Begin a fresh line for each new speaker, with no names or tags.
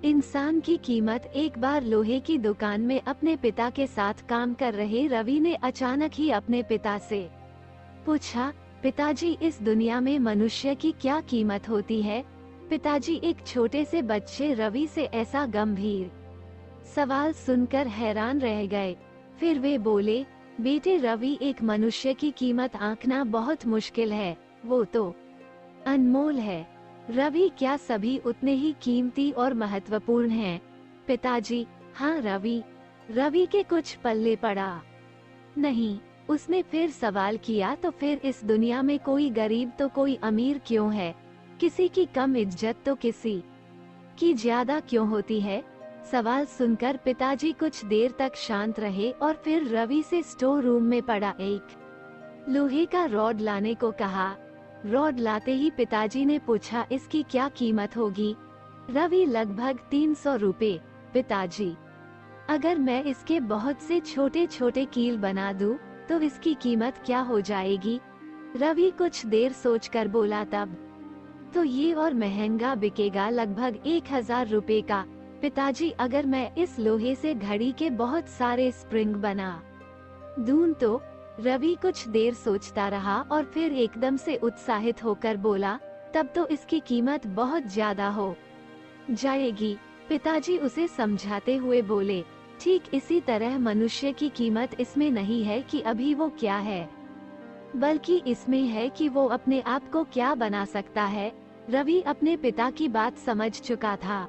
इंसान की कीमत। एक बार लोहे की दुकान में अपने पिता के साथ काम कर रहे रवि ने अचानक ही अपने पिता से पूछा, पिताजी इस दुनिया में मनुष्य की क्या कीमत होती है? पिताजी एक छोटे से बच्चे रवि से ऐसा गंभीर सवाल सुनकर हैरान रह गए। फिर वे बोले, बेटे रवि, एक मनुष्य की कीमत आंकना बहुत मुश्किल है, वो तो अनमोल है। रवि, क्या सभी उतने ही कीमती और महत्वपूर्ण हैं? पिताजी, हाँ रवि। रवि के कुछ पल्ले पड़ा नहीं। उसने फिर सवाल किया, तो फिर इस दुनिया में कोई गरीब तो कोई अमीर क्यों है? किसी की कम इज्जत तो किसी की ज्यादा क्यों होती है? सवाल सुनकर पिताजी कुछ देर तक शांत रहे और फिर रवि से स्टोर रूम में पड़ा एक लोहे का रॉड लाने को कहा। रॉड लाते ही पिताजी ने पूछा, इसकी क्या कीमत होगी? रवि, लगभग 300 रुपए पिताजी। अगर मैं इसके बहुत से छोटे छोटे कील बना दूं, तो इसकी कीमत क्या हो जाएगी? रवि कुछ देर सोचकर बोला, तब तो ये और महंगा बिकेगा, लगभग 1000 रुपए का। पिताजी, अगर मैं इस लोहे से घड़ी के बहुत सारे स्प्रिंग बना दूं तो? रवि कुछ देर सोचता रहा और फिर एकदम से उत्साहित होकर बोला, तब तो इसकी कीमत बहुत ज्यादा हो जाएगी। पिताजी उसे समझाते हुए बोले, ठीक इसी तरह मनुष्य की कीमत इसमें नहीं है कि अभी वो क्या है, बल्कि इसमें है कि वो अपने आप को क्या बना सकता है। रवि अपने पिता की बात समझ चुका था।